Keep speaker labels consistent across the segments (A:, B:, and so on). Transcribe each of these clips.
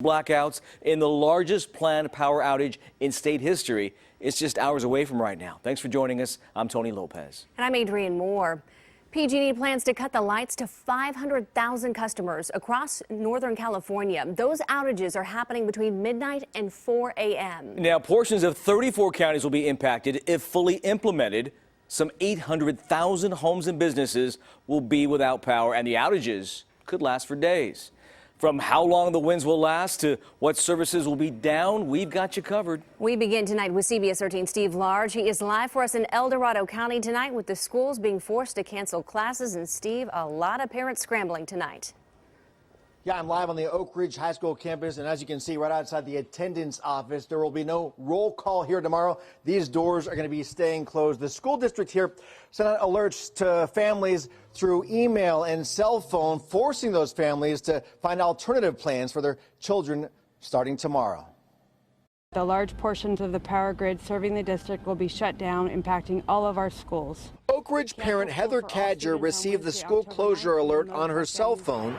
A: Blackouts in the largest planned power outage in state history. It's just hours away from right now. Thanks for joining us. I'm Tony Lopez.
B: And I'm Adrienne Moore. PG&E plans to cut the lights to 500,000 customers across Northern California. Those outages are happening between midnight and 4 a.m.
A: Now, portions of 34 counties will be impacted if fully implemented. Some 800,000 homes and businesses will be without power, and the outages could last for days. From how long the winds will last to what services will be down, we've got you covered.
B: We begin tonight with CBS 13's Steve Large. He is live for us in El Dorado County tonight with the schools being forced to cancel classes. And Steve, a lot of parents scrambling tonight.
C: Yeah, I'm live on the Oak Ridge High School campus, and as you can see right outside the attendance office, there will be no roll call here tomorrow. These doors are going to be staying closed. The school district here sent out alerts to families through email and cell phone, forcing those families to find alternative plans for their children starting tomorrow.
D: The large portions of the power grid serving the district will be shut down, impacting all of our schools.
C: Oak Ridge parent Heather Cadger received the school closure alert on her cell phone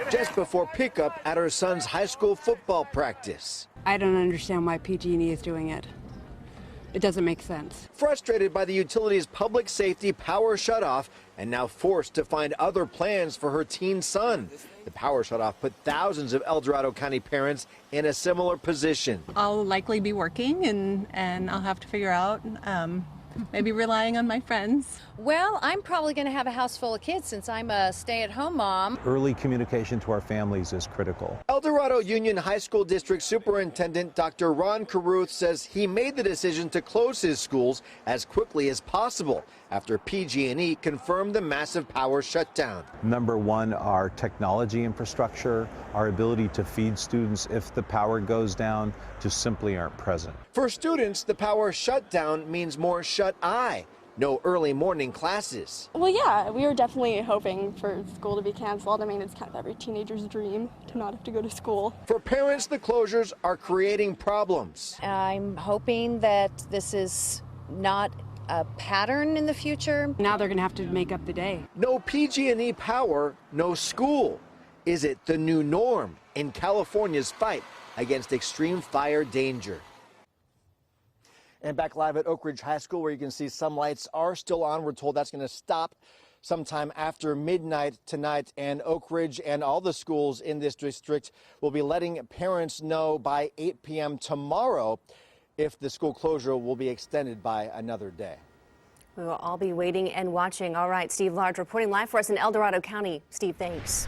C: just before pickup at her son's high school football practice.
D: I don't understand why PG&E is doing it. It doesn't make sense.
C: Frustrated by the utility's public safety power shutoff and now forced to find other plans for her teen son. The power shutoff put thousands of El Dorado County parents in a similar position.
E: I'll likely be working and I'll have to figure out maybe relying on my friends.
F: Well, I'm probably going to have a house full of kids since I'm a stay-at-home mom.
G: Early communication to our families is critical.
C: El Dorado Union High School District Superintendent Dr. Ron Carruth says he made the decision to close his schools as quickly as possible after PG&E confirmed the massive power shutdown.
G: Number one, our technology infrastructure, our ability to feed students if the power goes down, just simply aren't present.
C: For students, the power shutdown means more shut-eye. No early morning classes.
H: Well, yeah, we were definitely hoping for school to be canceled. I mean, it's kind of every teenager's dream to not have to go to school.
C: For parents, the closures are creating problems.
F: I'm hoping that this is not a pattern in the future.
D: Now they're going to have to make up the day.
C: No PG&E power, no school. Is it the new norm in California's fight against extreme fire danger? And back live at Oak Ridge High School, where you can see some lights are still on. We're told that's going to stop sometime after midnight tonight. And Oak Ridge and all the schools in this district will be letting parents know by 8 p.m. tomorrow if the school closure will be extended by another day.
B: We will all be waiting and watching. All right, Steve Large reporting live for us in El Dorado County. Steve, thanks.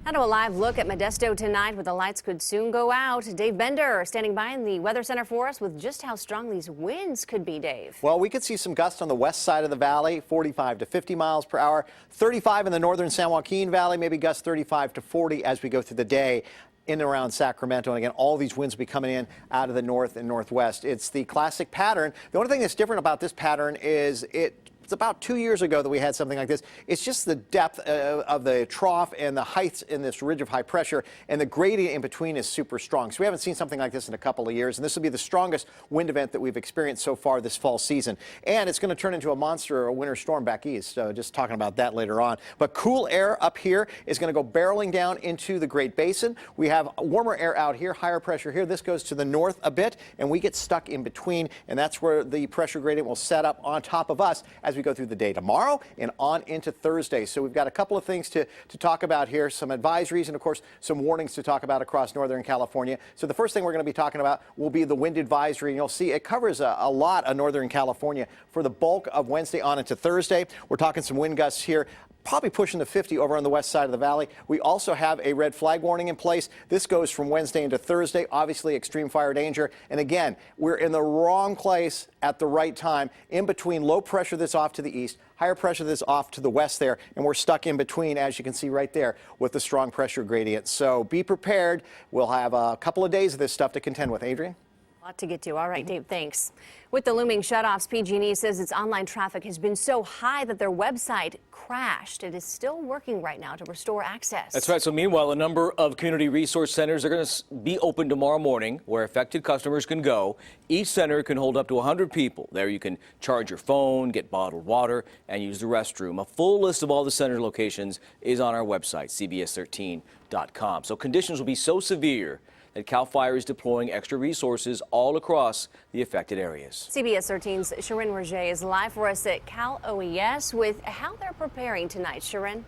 B: Now to a live look at Modesto tonight, where the lights could soon go out. Dave Bender standing by in the Weather Center for us with just how strong these winds could be, Dave.
I: Well, we could see some gusts on the west side of the valley, 45 to 50 miles per hour, 35 in the northern San Joaquin Valley, maybe gusts 35 to 40 as we go through the day in and around Sacramento. And again, all these winds will be coming in out of the north and northwest. It's the classic pattern. The only thing that's different about this pattern is it's about 2 years ago that we had something like this. It's just the depth of the trough and the heights in this ridge of high pressure, and the gradient in between is super strong. So we haven't seen something like this in a couple of years, and this will be the strongest wind event that we've experienced so far this fall season. And it's going to turn into a monster or a winter storm back east, so just talking about that later on. But cool air up here is going to go barreling down into the Great Basin. We have warmer air out here, higher pressure here. This goes to the north a bit, and we get stuck in between, and that's where the pressure gradient will set up on top of us as we go through the day tomorrow and on into Thursday. So we've got a couple of things to talk about here, some advisories and, of course, some warnings to talk about across Northern California. So the first thing we're going to be talking about will be the wind advisory. And you'll see it covers a lot of Northern California for the bulk of Wednesday on into Thursday. We're talking some wind gusts here, probably pushing to 50 over on the west side of the valley. We also have a red flag warning in place. This goes from Wednesday into Thursday, obviously extreme fire danger. And again, we're in the wrong place at the right time, in between low pressure that's off to the east, higher pressure that's off to the west there, and we're stuck in between, as you can see right there, with the strong pressure gradient. So be prepared. We'll have a couple of days of this stuff to contend with. Adrian?
B: A lot to get to. All right, Dave, thanks. With the looming shutoffs, PG&E says its online traffic has been so high that their website crashed. It is still working right now to restore access.
A: That's right. So meanwhile, a number of community resource centers are going to be open tomorrow morning where affected customers can go. Each center can hold up to 100 people. There you can charge your phone, get bottled water, and use the restroom. A full list of all the center locations is on our website, cbs13.com. So conditions will be so severe that CAL FIRE is deploying extra resources all across the affected areas.
B: CBS 13's Sharon Roger is live for us at Cal OES with how they're preparing tonight. Sharon?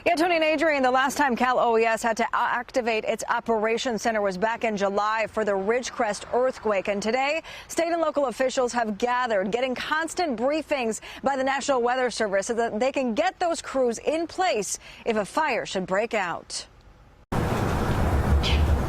J: Yeah, Tony and Adrian, the last time Cal OES had to activate its operations center was back in July for the Ridgecrest earthquake. And today, state and local officials have gathered, getting constant briefings by the National Weather Service so that they can get those crews in place if a fire should break out.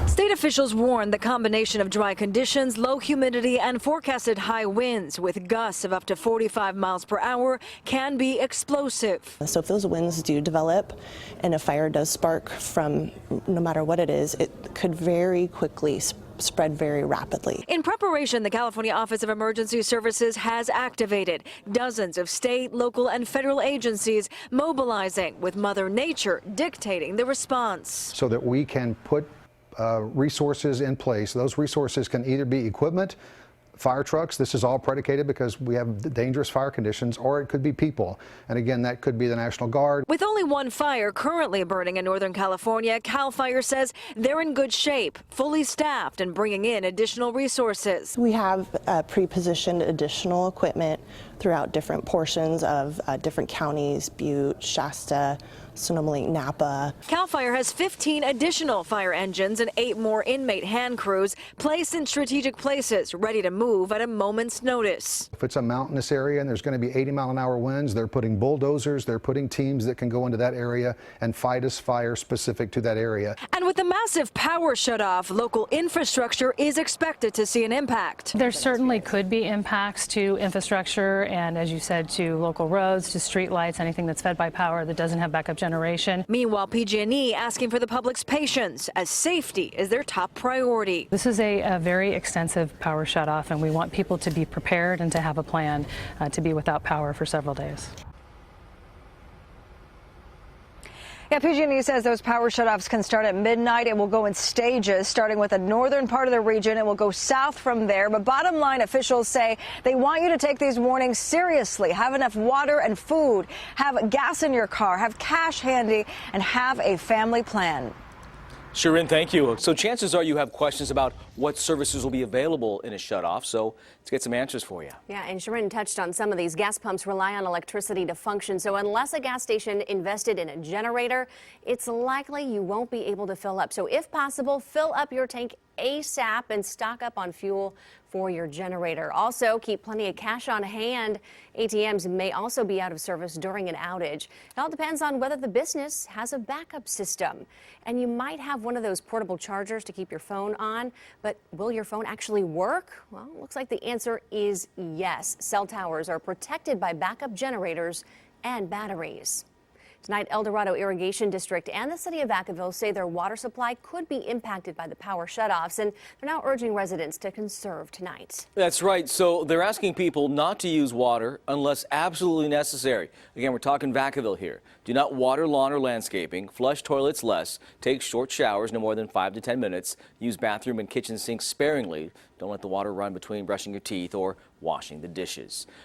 J: State officials warned the combination of dry conditions, low humidity, and forecasted high winds with gusts of up to 45 miles per hour can be explosive.
K: So if those winds do develop and a fire does spark from no matter what it is, it could very quickly spread very rapidly.
J: In preparation, the California Office of Emergency Services has activated dozens of state, local, and federal agencies mobilizing, with Mother Nature dictating the response.
L: So that we can put resources in place. Those resources can either be equipment, fire trucks. This is all predicated because we have dangerous fire conditions, or it could be people. And again, that could be the National Guard.
J: With only one fire currently burning in Northern California, CAL FIRE says they're in good shape, fully staffed, and bringing in additional resources.
K: We have pre-positioned additional equipment throughout different portions of different counties, Butte, Shasta, Sonoma Lake, Napa.
J: CAL FIRE has 15 additional fire engines and 8 more inmate hand crews placed in strategic places, ready to move at a moment's notice.
L: If it's a mountainous area and there's going to be 80-mile-an-hour winds, they're putting bulldozers, they're putting teams that can go into that area and fight as fire specific to that area.
J: And with the massive power shutoff, local infrastructure is expected to see an impact.
M: There certainly could be impacts to infrastructure and, as you said, to local roads, to street lights, anything that's fed by power that doesn't have backup generation.
J: Meanwhile, PG&E asking for the public's patience as safety is their top priority.
M: This is a very extensive power shutoff, and we want people to be prepared and to have a plan to be without power for several days.
J: Yeah, PG&E says those power shutoffs can start at midnight. It will go in stages, starting with the northern part of the region. It will go south from there. But bottom line, officials say they want you to take these warnings seriously. Have enough water and food, have gas in your car, have cash handy, and have a family plan.
A: Sharon, thank you. So chances are you have questions about what services will be available in a shutoff. So let's get some answers for you.
B: Yeah, and Sharon touched on some of these. Gas pumps rely on electricity to function. So unless a gas station invested in a generator, it's likely you won't be able to fill up. So if possible, fill up your tank ASAP and stock up on fuel for your generator. Also, keep plenty of cash on hand. ATMs may also be out of service during an outage. It all depends on whether the business has a backup system. And you might have one of those portable chargers to keep your phone on, but will your phone actually work? Well, it looks like the answer is yes. Cell towers are protected by backup generators and batteries. Tonight, El Dorado Irrigation District and the city of Vacaville say their water supply could be impacted by the power shutoffs, and they're now urging residents to conserve tonight.
A: That's right. So they're asking people not to use water unless absolutely necessary. Again, we're talking Vacaville here. Do not water lawn or landscaping, flush toilets less, take short showers no more than 5 to 10 minutes, use bathroom and kitchen sinks sparingly. Don't let the water run between brushing your teeth or washing the dishes.